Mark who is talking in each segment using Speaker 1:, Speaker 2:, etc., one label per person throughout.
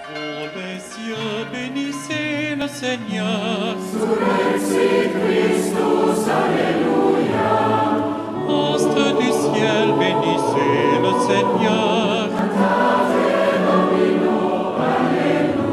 Speaker 1: Vous les cieux, bénissez le Seigneur.
Speaker 2: Surrexit Christus, Alléluia.
Speaker 1: Astres du ciel, bénissez le Seigneur.
Speaker 2: Cantate Domino, Alléluia.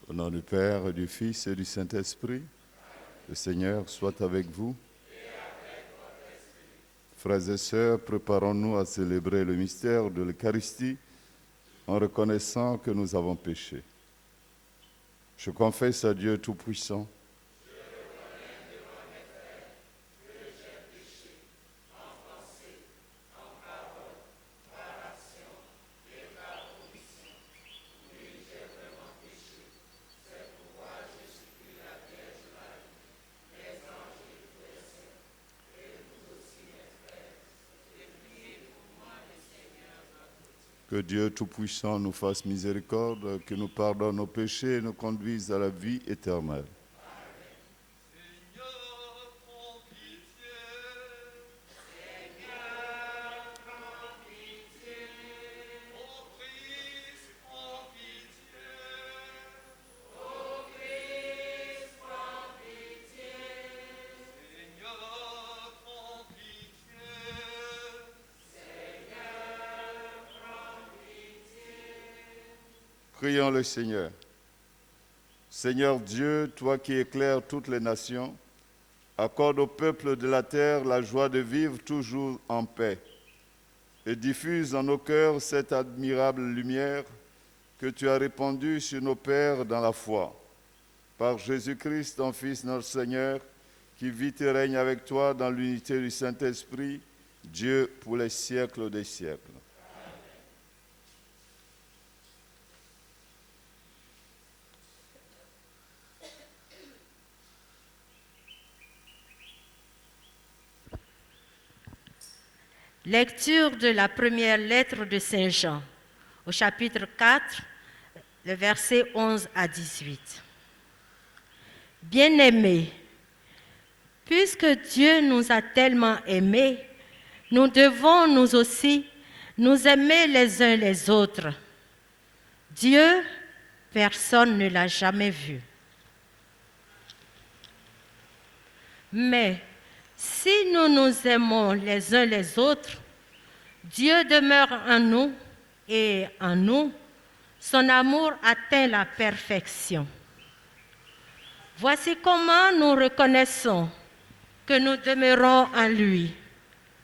Speaker 3: Au nom du Père, du Fils et du Saint-Esprit, le Seigneur soit avec vous. Frères et sœurs, préparons-nous à célébrer le mystère de l'Eucharistie en reconnaissant que nous avons péché. Je confesse à Dieu Tout-Puissant que Dieu Tout-Puissant nous fasse miséricorde, que nous pardonne nos péchés et nous conduise à la vie éternelle. Prions le Seigneur. Seigneur Dieu, toi qui éclaires toutes les nations, accorde au peuple de la terre la joie de vivre toujours en paix et diffuse en nos cœurs cette admirable lumière que tu as répandue sur nos pères dans la foi. Par Jésus-Christ, ton Fils, notre Seigneur, qui vit et règne avec toi dans l'unité du Saint-Esprit, Dieu pour les siècles des siècles.
Speaker 4: Lecture de la première lettre de Saint Jean, au chapitre 4, le verset 11 à 18. Bien-aimés, puisque Dieu nous a tellement aimés, nous devons nous aussi nous aimer les uns les autres. Dieu, personne ne l'a jamais vu. Mais si nous nous aimons les uns les autres, Dieu demeure en nous et en nous, son amour atteint la perfection. Voici comment nous reconnaissons que nous demeurons en lui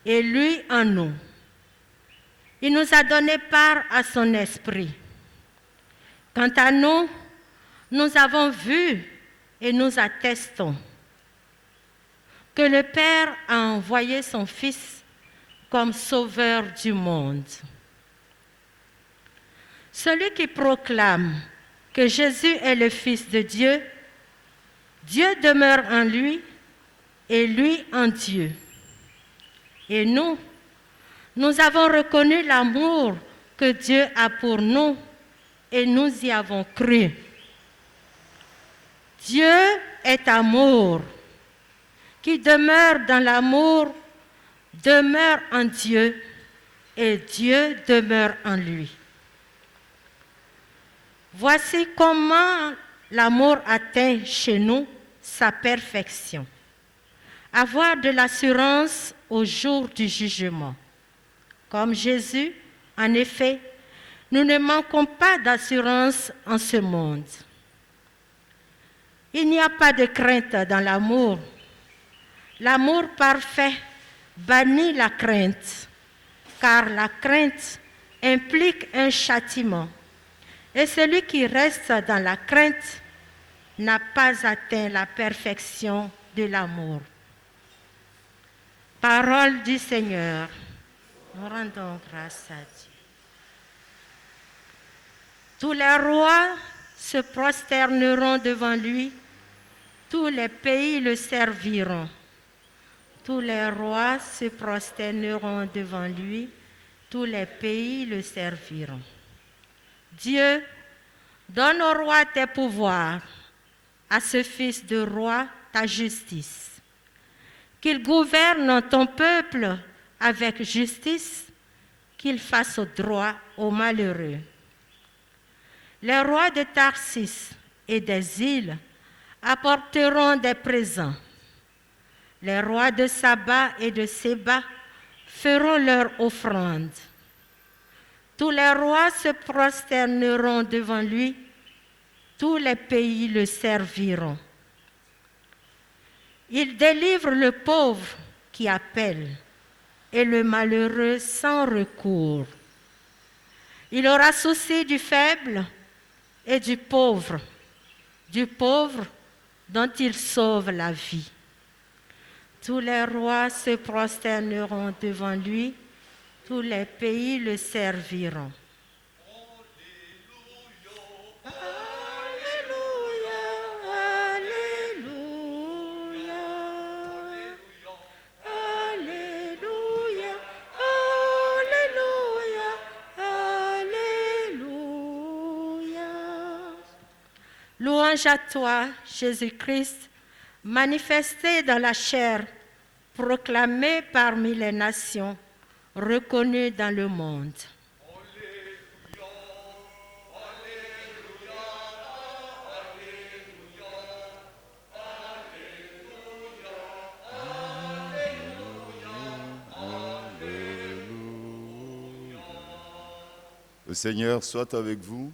Speaker 4: et lui en nous. Il nous a donné part à son esprit. Quant à nous, nous avons vu et nous attestons que le Père a envoyé son Fils comme sauveur du monde. Celui qui proclame que Jésus est le Fils de Dieu, Dieu demeure en lui et lui en Dieu. Et nous avons reconnu l'amour que Dieu a pour nous et nous y avons cru. Dieu est amour. Qui demeure dans l'amour, demeure en Dieu, et Dieu demeure en lui. Voici comment l'amour atteint chez nous sa perfection. Avoir de l'assurance au jour du jugement. Comme Jésus, en effet, nous ne manquons pas d'assurance en ce monde. Il n'y a pas de crainte dans l'amour. L'amour parfait bannit la crainte, car la crainte implique un châtiment. Et celui qui reste dans la crainte n'a pas atteint la perfection de l'amour. Parole du Seigneur. Nous rendons grâce à Dieu. Tous les rois se prosterneront devant lui, tous les pays le serviront. Tous les rois se prosterneront devant lui, tous les pays le serviront. Dieu, donne au roi tes pouvoirs, à ce fils de roi ta justice. Qu'il gouverne ton peuple avec justice, qu'il fasse droit aux malheureux. Les rois de Tarsis et des îles apporteront des présents. Les rois de Saba et de Séba feront leur offrande. Tous les rois se prosterneront devant lui, tous les pays le serviront. Il délivre le pauvre qui appelle et le malheureux sans recours. Il aura souci du faible et du pauvre dont il sauve la vie. Tous les rois se prosterneront devant lui, tous les pays le serviront. Louange à toi, Jésus-Christ, manifesté dans la chair, proclamé parmi les nations, reconnu dans le monde.
Speaker 3: Le Seigneur soit avec vous.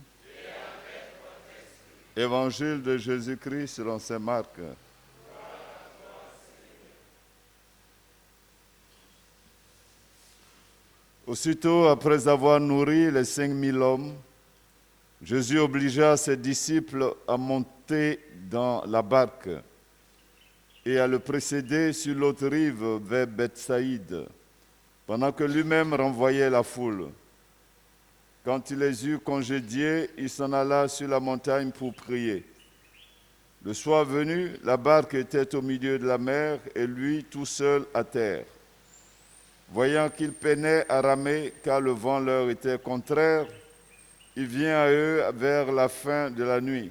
Speaker 3: Évangile de Jésus-Christ selon saint Marc. Aussitôt, après avoir nourri les 5000 hommes, Jésus obligea ses disciples à monter dans la barque et à le précéder sur l'autre rive vers Bethsaïde, pendant que lui-même renvoyait la foule. Quand il les eut congédiés, il s'en alla sur la montagne pour prier. Le soir venu, la barque était au milieu de la mer et lui tout seul à terre. Voyant qu'il peinait à ramer car le vent leur était contraire, il vient à eux vers la fin de la nuit.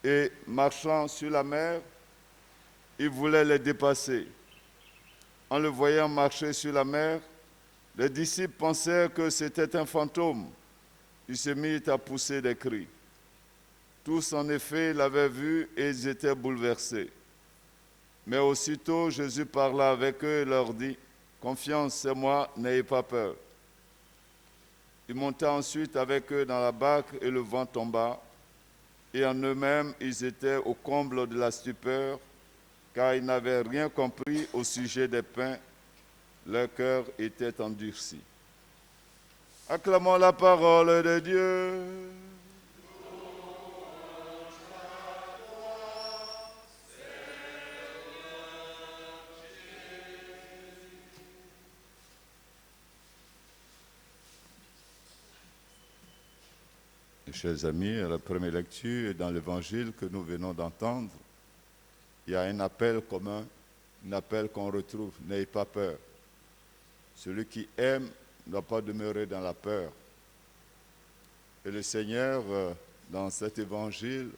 Speaker 3: Et marchant sur la mer, il voulait les dépasser. En le voyant marcher sur la mer, les disciples pensèrent que c'était un fantôme. Ils se mirent à pousser des cris. Tous, en effet, l'avaient vu et ils étaient bouleversés. Mais aussitôt, Jésus parla avec eux et leur dit, « Confiance, c'est moi, n'ayez pas peur. » Il monta ensuite avec eux dans la barque et le vent tomba. Et en eux-mêmes, ils étaient au comble de la stupeur, car ils n'avaient rien compris au sujet des pains. Leur cœur était endurci. Acclamons la parole de Dieu. Chers amis, à la première lecture dans l'évangile que nous venons d'entendre, il y a un appel commun, un appel qu'on retrouve, n'ayez pas peur. Celui qui aime ne doit pas demeurer dans la peur. Et le Seigneur, dans cet évangile,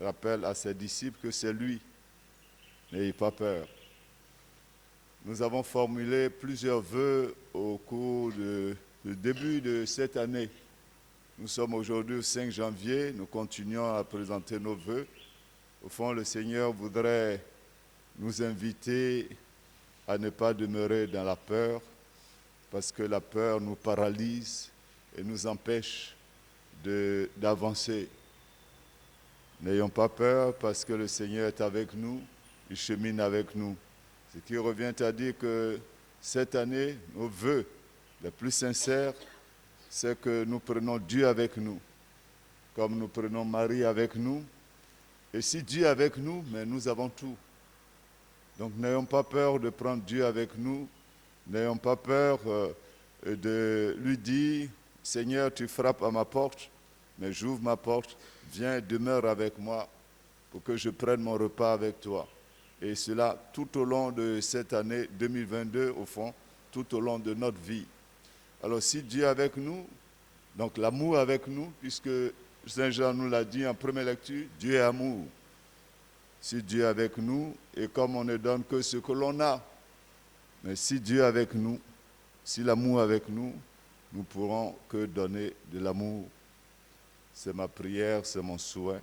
Speaker 3: rappelle à ses disciples que c'est lui. N'ayez pas peur. Nous avons formulé plusieurs vœux au cours du début de cette année. Nous sommes aujourd'hui au 5 janvier, nous continuons à présenter nos vœux. Au fond, le Seigneur voudrait nous inviter à ne pas demeurer dans la peur, parce que la peur nous paralyse et nous empêche d'avancer. N'ayons pas peur parce que le Seigneur est avec nous, il chemine avec nous. Ce qui revient à dire que cette année, nos vœux les plus sincères, c'est que nous prenons Dieu avec nous, comme nous prenons Marie avec nous. Et si Dieu est avec nous, mais nous avons tout. Donc n'ayons pas peur de prendre Dieu avec nous, n'ayons pas peur de lui dire, Seigneur, tu frappes à ma porte, mais j'ouvre ma porte, viens, demeure avec moi pour que je prenne mon repas avec toi. Et cela tout au long de cette année 2022, au fond, tout au long de notre vie. Alors si Dieu est avec nous, donc l'amour avec nous, puisque Saint Jean nous l'a dit en première lecture, Dieu est amour. Si Dieu est avec nous, et comme on ne donne que ce que l'on a, mais si Dieu est avec nous, si l'amour est avec nous, nous pourrons que donner de l'amour. C'est ma prière, c'est mon souhait.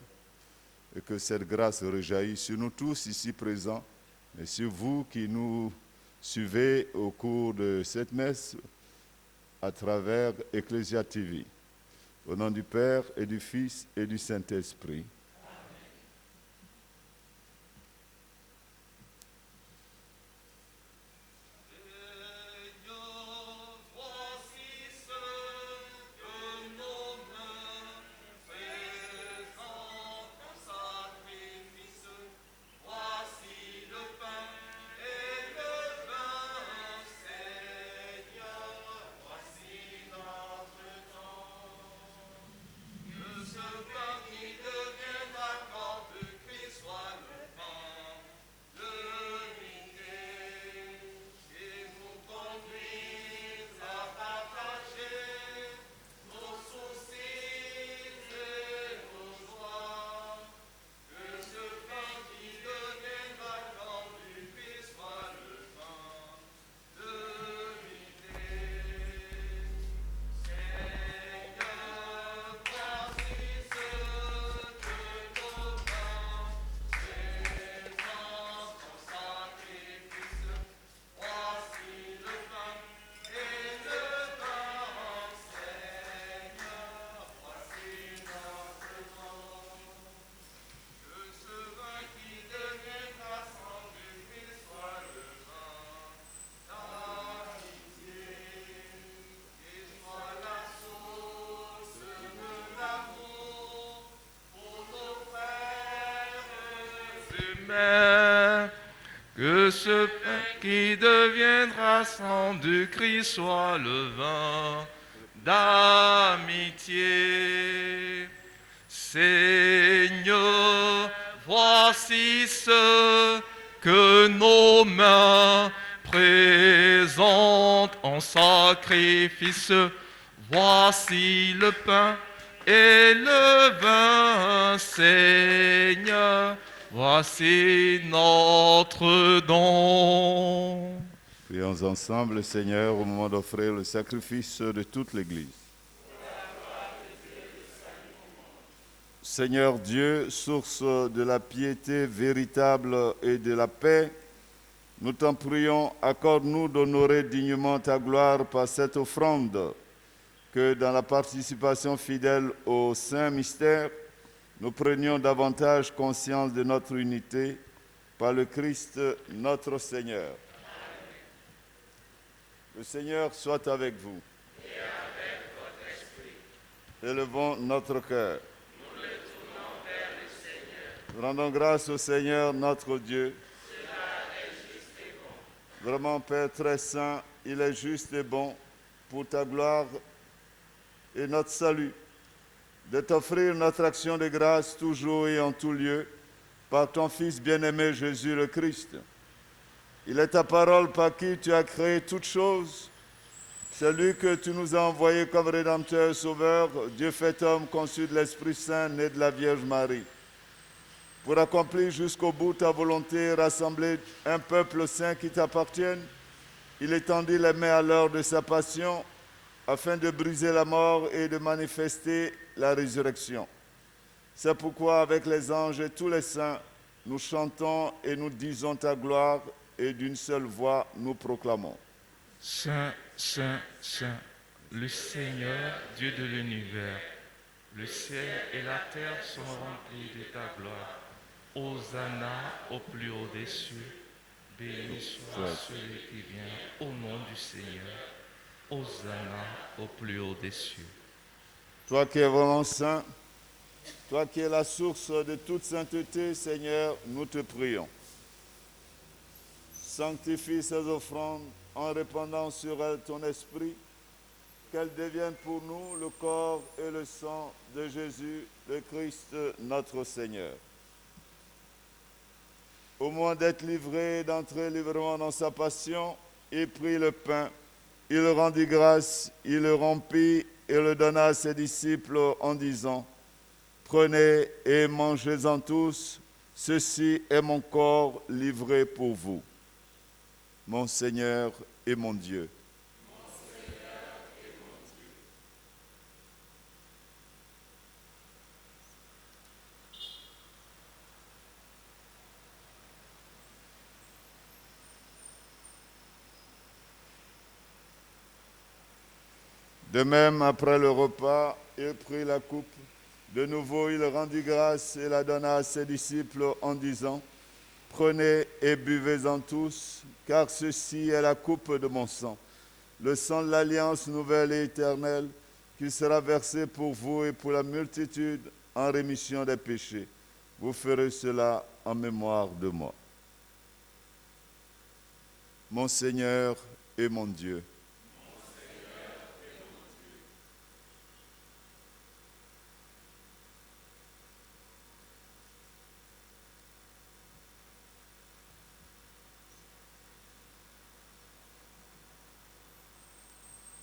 Speaker 3: Et que cette grâce rejaillisse sur nous tous ici présents, et sur vous qui nous suivez au cours de cette messe à travers Ecclesia TV. Au nom du Père et du Fils et du Saint-Esprit.
Speaker 5: Que ce pain qui deviendra sang du Christ soit le vin d'amitié. Seigneur, voici ce que nos mains présentent en sacrifice. Voici le pain et le vin, Seigneur. Voici notre don.
Speaker 3: Prions ensemble, Seigneur, au moment d'offrir le sacrifice de toute l'Église. Seigneur Dieu, source de la piété véritable et de la paix, nous t'en prions, accorde-nous d'honorer dignement ta gloire par cette offrande, que dans la participation fidèle au saint mystère, nous prenions davantage conscience de notre unité par le Christ notre Seigneur. Le Seigneur soit avec vous.
Speaker 2: Et avec votre esprit.
Speaker 3: Élevons notre cœur.
Speaker 2: Nous le tournons vers le Seigneur.
Speaker 3: Rendons grâce au Seigneur notre Dieu.
Speaker 2: Cela est juste et bon.
Speaker 3: Vraiment, Père très saint, il est juste et bon pour ta gloire et notre salut, de t'offrir notre action de grâce toujours et en tout lieu, par ton Fils bien-aimé Jésus le Christ. Il est ta parole par qui tu as créé toutes choses. C'est lui que tu nous as envoyé comme Rédempteur, Sauveur, Dieu fait homme, conçu de l'Esprit Saint, né de la Vierge Marie. Pour accomplir jusqu'au bout ta volonté, rassembler un peuple saint qui t'appartienne, il étendit les mains à l'heure de sa passion, afin de briser la mort et de manifester la résurrection. C'est pourquoi, avec les anges et tous les saints, nous chantons et nous disons ta gloire, et d'une seule voix nous proclamons.
Speaker 5: Saint, Saint, Saint, le Seigneur, Dieu de l'univers. Le ciel et la terre sont remplis de ta gloire. Hosanna au plus haut des cieux. Béni soit celui qui vient au nom du Seigneur. Hosanna au plus haut des cieux.
Speaker 3: Toi qui es vraiment saint, toi qui es la source de toute sainteté, Seigneur, nous te prions. Sanctifie ces offrandes en répandant sur elles ton esprit, qu'elles deviennent pour nous le corps et le sang de Jésus, le Christ, notre Seigneur. Au moment d'être livré et d'entrer librement dans sa passion, il prit le pain, il rendit grâce, il le rompit et le donna à ses disciples en disant : Prenez et mangez-en tous, ceci est mon corps livré pour vous. Mon Seigneur et mon Dieu. De même, après le repas, il prit la coupe. De nouveau, il rendit grâce et la donna à ses disciples en disant : Prenez et buvez-en tous, car ceci est la coupe de mon sang, le sang de l'alliance nouvelle et éternelle, qui sera versé pour vous et pour la multitude en rémission des péchés. Vous ferez cela en mémoire de moi. Mon Seigneur et mon Dieu.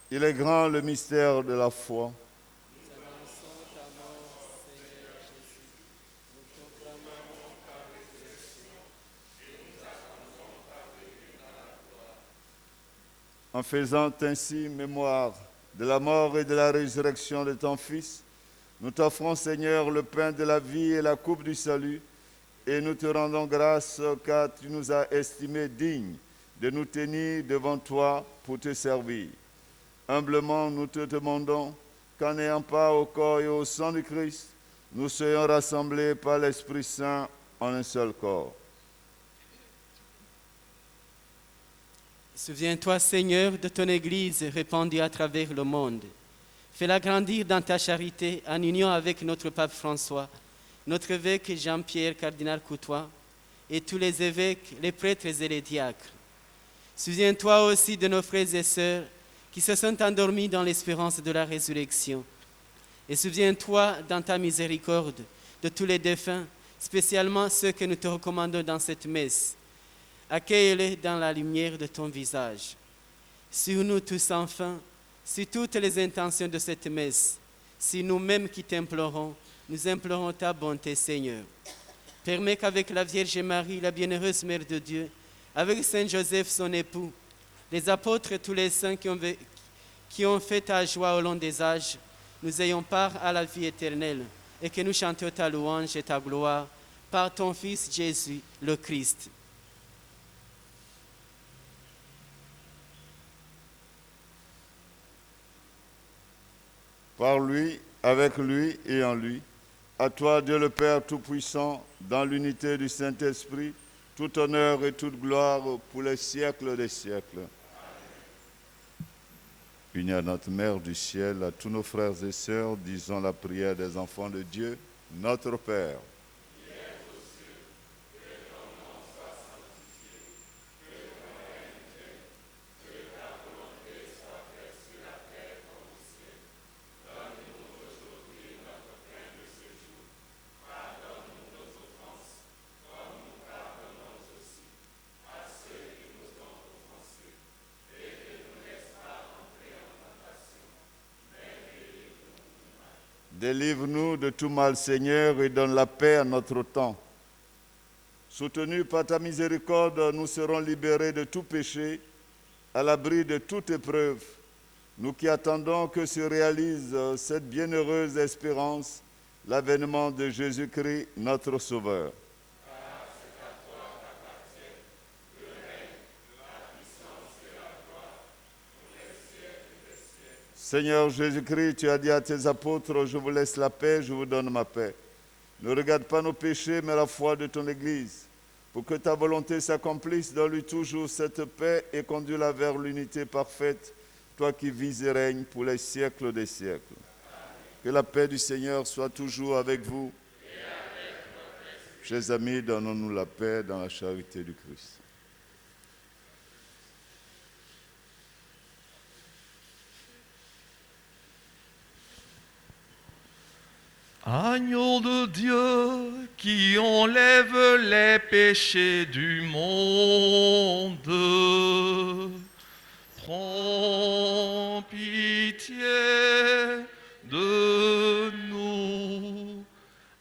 Speaker 3: Il est grand le mystère de la foi. En faisant ainsi mémoire de la mort et de la résurrection de ton Fils, nous t'offrons, Seigneur, le pain de la vie et la coupe du salut, et nous te rendons grâce car tu nous as estimés dignes de nous tenir devant toi pour te servir. Humblement, nous te demandons qu'en n'ayant pas au corps et au sang du Christ, nous soyons rassemblés par l'Esprit Saint en un seul corps.
Speaker 6: Souviens-toi, Seigneur, de ton Église répandue à travers le monde. Fais-la grandir dans ta charité en union avec notre pape François, notre évêque Jean-Pierre cardinal Coutois et tous les évêques, les prêtres et les diacres. Souviens-toi aussi de nos frères et sœurs qui se sont endormis dans l'espérance de la résurrection. Et souviens-toi dans ta miséricorde de tous les défunts, spécialement ceux que nous te recommandons dans cette messe. Accueille-les dans la lumière de ton visage. Sur nous tous enfin, sur toutes les intentions de cette messe, si nous-mêmes qui t'implorons, nous implorons ta bonté, Seigneur. Permets qu'avec la Vierge Marie, la bienheureuse Mère de Dieu, avec Saint Joseph, son époux, les apôtres et tous les saints qui ont fait ta joie au long des âges, nous ayons part à la vie éternelle et que nous chantions ta louange et ta gloire par ton Fils Jésus, le Christ.
Speaker 3: Par lui, avec lui et en lui, à toi, Dieu le Père Tout-Puissant, dans l'unité du Saint-Esprit, tout honneur et toute gloire pour les siècles des siècles. Unis à notre Mère du ciel, à tous nos frères et sœurs, disons la prière des enfants de Dieu, notre Père. Délivre-nous de tout mal, Seigneur, et donne la paix à notre temps. Soutenus par ta miséricorde, nous serons libérés de tout péché, à l'abri de toute épreuve. Nous qui attendons que se réalise cette bienheureuse espérance, l'avènement de Jésus-Christ, notre Sauveur. Seigneur Jésus-Christ, tu as dit à tes apôtres, je vous laisse la paix, je vous donne ma paix. Ne regarde pas nos péchés, mais la foi de ton Église. Pour que ta volonté s'accomplisse, donne-lui toujours cette paix et conduis-la vers l'unité parfaite, toi qui vis et règnes pour les siècles des siècles. Que la paix du Seigneur soit toujours avec vous. Chers amis, donnons-nous la paix dans la charité du Christ.
Speaker 5: Agneau de Dieu qui enlève les péchés du monde, prends pitié de nous.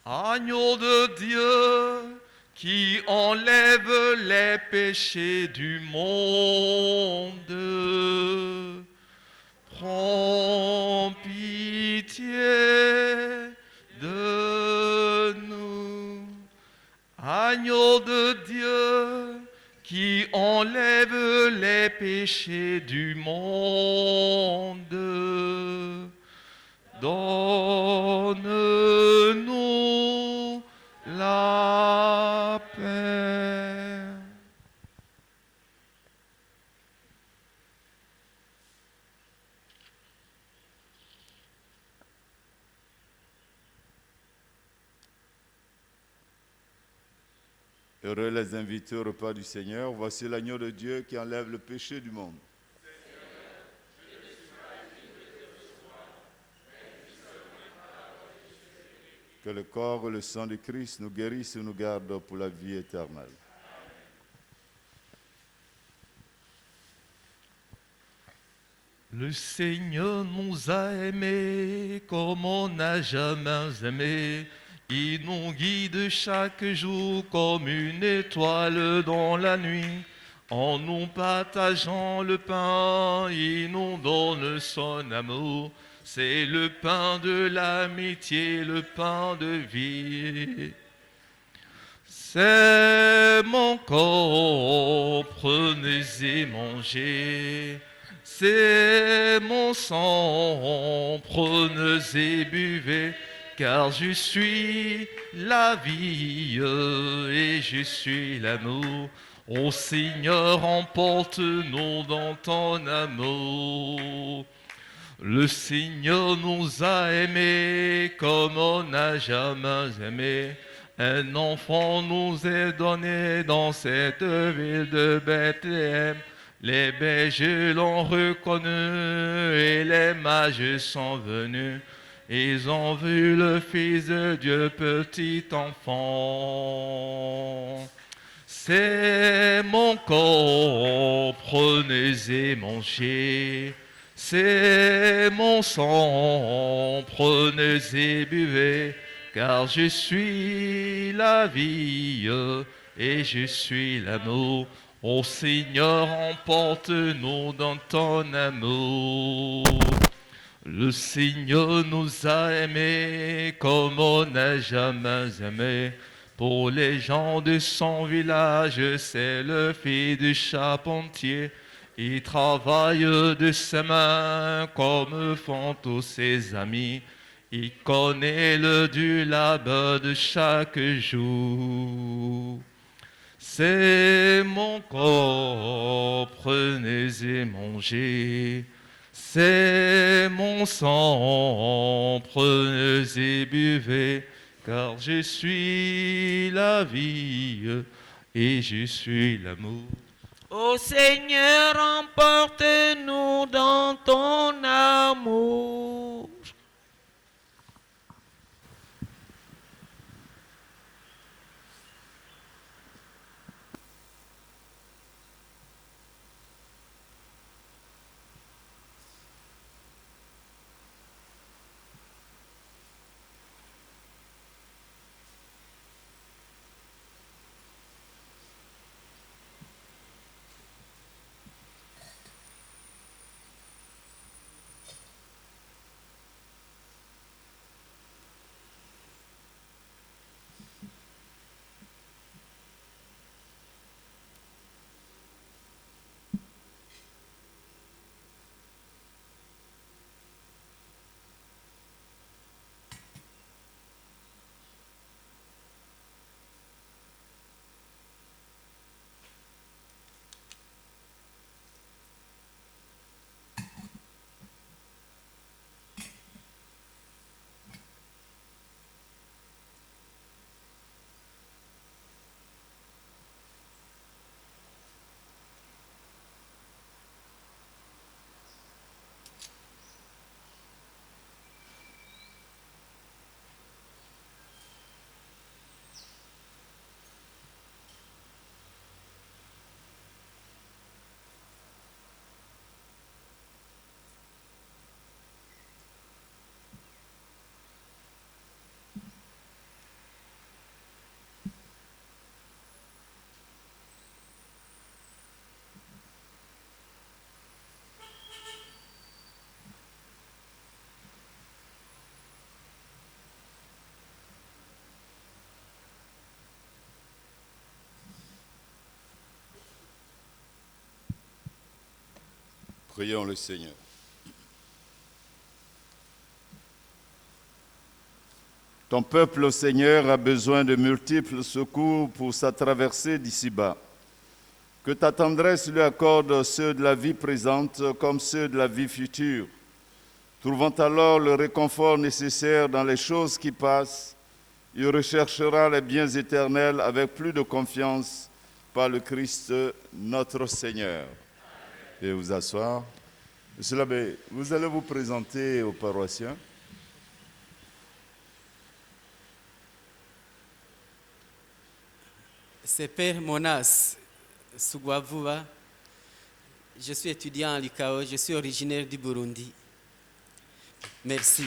Speaker 5: Agneau de Dieu qui enlève les péchés du monde, prends pitié de nous. Agneau de Dieu qui enlève les péchés du monde, donne-nous la paix.
Speaker 3: Heureux les invités au repas du Seigneur. Voici l'agneau de Dieu qui enlève le péché du monde. Que le corps et le sang de Christ nous guérissent et nous gardent pour la vie éternelle.
Speaker 5: Le Seigneur nous a aimés comme on n'a jamais aimé. Il nous guide chaque jour comme une étoile dans la nuit. En nous partageant le pain, il nous donne son amour. C'est le pain de l'amitié, le pain de vie. C'est mon corps, prenez et mangez. C'est mon sang, prenez et buvez. Car je suis la vie et je suis l'amour. Ô Seigneur, emporte-nous dans ton amour. Le Seigneur nous a aimés comme on n'a jamais aimé. Un enfant nous est donné dans cette ville de Bethléem. Les bergers l'ont reconnu et les mages sont venus. Ils ont vu le Fils de Dieu, petit enfant. C'est mon corps, prenez et mangez. C'est mon sang, prenez et buvez. Car je suis la vie et je suis l'amour. Ô Seigneur, emporte-nous dans ton amour. Le Seigneur nous a aimés comme on n'a jamais aimé. Pour les gens de son village, c'est le fils du charpentier. Il travaille de ses mains comme font tous ses amis. Il connaît le du labeur de chaque jour. C'est mon corps, prenez et mangez. C'est mon sang, prenez et buvez, car je suis la vie et je suis l'amour.
Speaker 7: Ô Seigneur, emporte-nous dans ton amour.
Speaker 3: Prions le Seigneur. Ton peuple, Seigneur, a besoin de multiples secours pour sa traversée d'ici-bas. Que ta tendresse lui accorde ceux de la vie présente comme ceux de la vie future, trouvant alors le réconfort nécessaire dans les choses qui passent. Il recherchera les biens éternels avec plus de confiance par le Christ notre Seigneur. Et vous asseoir. Monsieur l'abbé, vous allez vous présenter aux paroissiens.
Speaker 6: C'est Père Monas Sugwavua. Je suis étudiant à l'ICAO, je suis originaire du Burundi. Merci.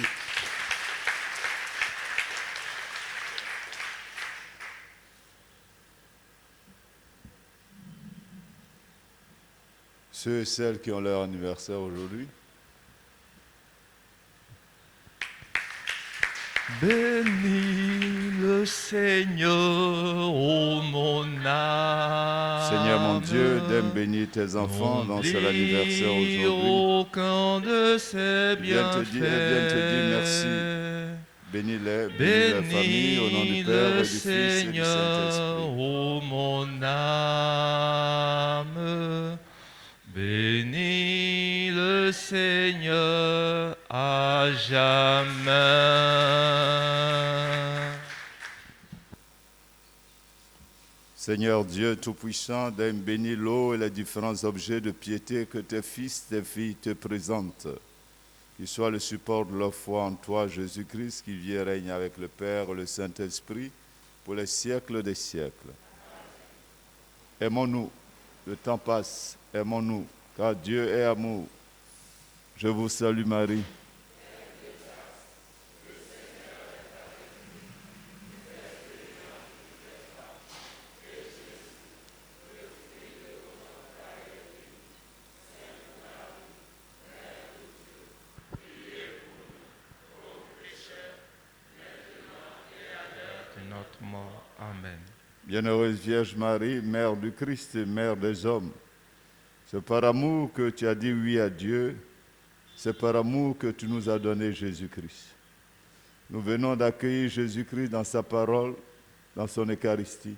Speaker 3: Ceux et celles qui ont leur anniversaire aujourd'hui.
Speaker 5: Bénis le Seigneur, ô mon âme.
Speaker 3: Seigneur mon Dieu, d'aime bénir tes enfants dont c'est l'anniversaire aujourd'hui.
Speaker 5: Aucun de ses
Speaker 3: Viens te dire merci. Bénis-les, bénis la famille, au nom du Père et du Fils et du Saint-Esprit.
Speaker 5: Ô mon âme, bénis le Seigneur à jamais.
Speaker 3: Seigneur Dieu Tout-Puissant, d'aime bénir l'eau et les différents objets de piété que tes fils, tes filles te présentent. Qu'il soit le support de leur foi en toi, Jésus-Christ, qui vit et règne avec le Père et le Saint-Esprit pour les siècles des siècles. Aimons-nous, le temps passe, aimons-nous, car Dieu est amour. Je vous salue Marie.
Speaker 5: De notre mort. Amen.
Speaker 3: Bienheureuse Vierge Marie, Mère du Christ et Mère des hommes, c'est par amour que tu as dit oui à Dieu, c'est par amour que tu nous as donné Jésus-Christ. Nous venons d'accueillir Jésus-Christ dans sa parole, dans son Eucharistie.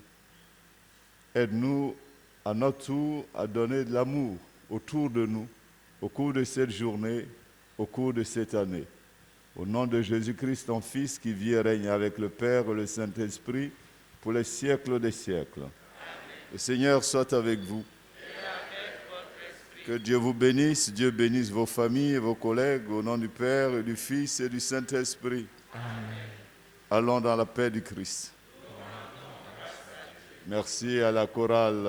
Speaker 3: Aide-nous à notre tour à donner de l'amour autour de nous, au cours de cette journée, au cours de cette année. Au nom de Jésus-Christ, ton Fils, qui vit et règne avec le Père et le Saint-Esprit, pour les siècles des siècles. Amen. Le Seigneur soit avec vous. Que Dieu vous bénisse, Dieu bénisse vos familles et vos collègues, au nom du Père et du Fils et du Saint-Esprit.
Speaker 5: Amen.
Speaker 3: Allons dans la paix du Christ. Merci à la chorale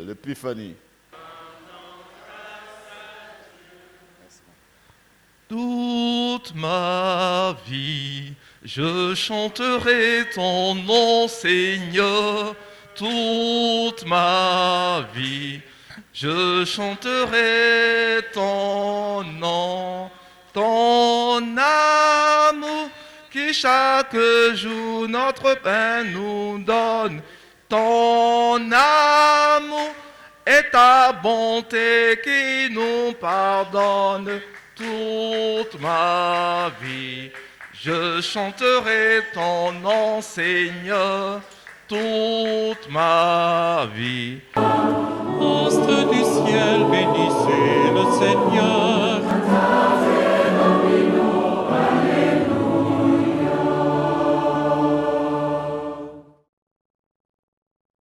Speaker 3: l'Épiphanie.
Speaker 5: Toute ma vie, je chanterai ton nom, Seigneur. Toute ma vie, je chanterai ton nom, ton amour qui chaque jour notre pain nous donne. Ton amour et ta bonté qui nous pardonne. Toute ma vie, je chanterai ton nom, Seigneur, toute ma vie.
Speaker 1: Astre du ciel, bénissez le Seigneur.